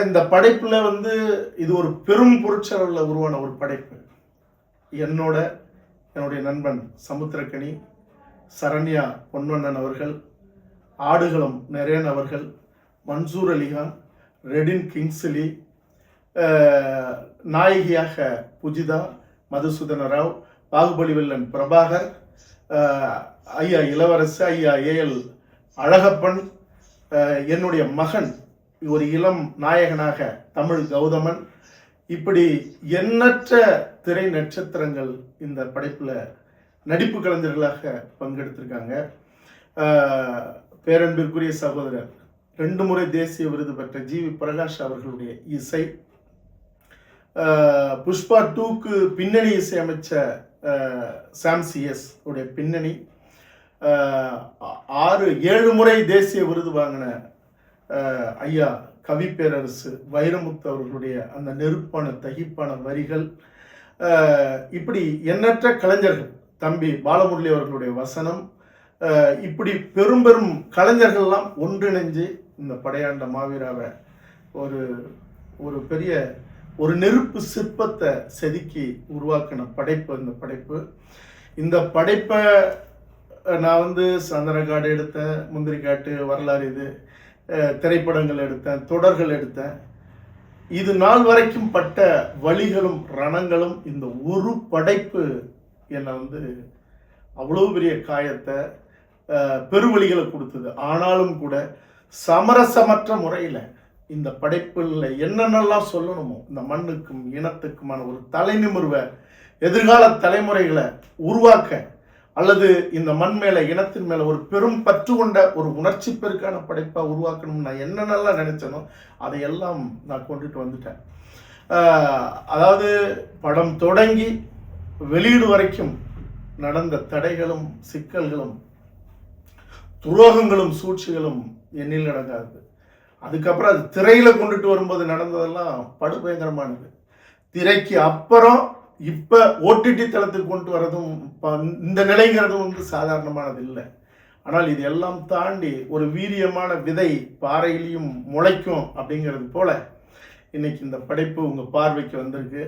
இந்த படைப்புல இது ஒரு பெரும் பொருட்செலவுல உருவான ஒரு படைப்பு. என்னுடைய நண்பன் சமுத்திரக்கனி, சரண்யா பொன்வண்ணன் அவர்கள், ஆடுகளம் நரேன் அவர்கள், மன்சூர் அலிகான், ரெடின் கிங்ஸ்லி, நாயகியாக புஜிதா, மதுசூதன ராவ், பாகுபலி வில்லன் பிரபாகர், ஐயா இளவரசு, ஐயா ஏஎல் அழகப்பன், என்னுடைய மகன் ஒரு இளம் நாயகனாக தமிழ் கௌதமன், இப்படி எண்ணற்ற திரை நட்சத்திரங்கள் இந்த படைப்பில் நடிப்பு கலைஞர்களாக பங்கெடுத்திருக்காங்க. பேரன்பிற்குரிய சகோதரர் 2 முறை தேசிய விருது பெற்ற ஜிவி பிரகாஷ் அவர்களுடைய இசை, புஷ்பா 2க்கு பின்னணி இசை அமைச்ச சாம் சிஎஸ் உடைய பின்னணி, 6-7 முறை தேசிய விருது வாங்கின ஐயா கவி பேரரசு வைரமுத்து அவர்களுடைய அந்த நெருப்பான தகிப்பான வரிகள், இப்படி எண்ணற்ற கலைஞர்கள், தம்பி பாலமுரளி அவர்களுடைய வசனம், இப்படி பெரும் பெரும் கலைஞர்கள்லாம் ஒன்றிணைஞ்சு இந்த படையாண்ட மாவீராவை ஒரு பெரிய ஒரு நெருப்பு சிற்பத்தை செதுக்கி உருவாக்கின படைப்பு இந்த படைப்பு. இந்த படைப்பை நான் சந்தனக்காடு எடுத்தேன், முந்திரிக்காட்டு வரலாறு, இது திரைப்படங்கள் எடுத்தேன், தொடர்கள் எடுத்தேன். இது நாள் வரைக்கும் பட்ட வலிகளும் ரணங்களும் இந்த ஒரு படைப்பு என்னை அவ்வளோ பெரிய காயத்தை, பெருவழிகளை கொடுத்தது. ஆனாலும் கூட சமரசமற்ற முறையில் இந்த படைப்பில் என்னென்னலாம் சொல்லணுமோ இந்த மண்ணுக்கும் இனத்துக்குமான ஒரு தலைநிமிர்வை எதிர்கால தலைமுறைகளை உருவாக்க, அல்லது இந்த மண் மேலே இனத்தின் மேலே ஒரு பெரும் பற்று கொண்ட ஒரு உணர்ச்சி பெருக்கான படைப்பாக உருவாக்கணும்னு நான் என்னென்னலாம் நினைச்சனோ அதையெல்லாம் நான் கொண்டுட்டு வந்துட்டேன். அதாவது படம் தொடங்கி வெளியீடு வரைக்கும் நடந்த தடைகளும் சிக்கல்களும் துரோகங்களும் சூழ்ச்சிகளும் எண்ணில் நடக்காது. அதுக்கப்புறம் அது திரையில கொண்டுட்டு வரும்போது நடந்ததெல்லாம் படுபயங்கரமானது. திரைக்கு அப்புறம் இப்ப ஓடிடி தளத்துக்கு கொண்டு வரதும் இந்த நிலைங்கிறதும் சாதாரணமானது இல்லை. ஆனால் இது எல்லாம் தாண்டி ஒரு வீரியமான விதை பாறையிலையும் முளைக்கும் அப்படிங்கிறது போல இன்னைக்கு இந்த படைப்பு உங்க பார்வைக்கு வந்திருக்கு.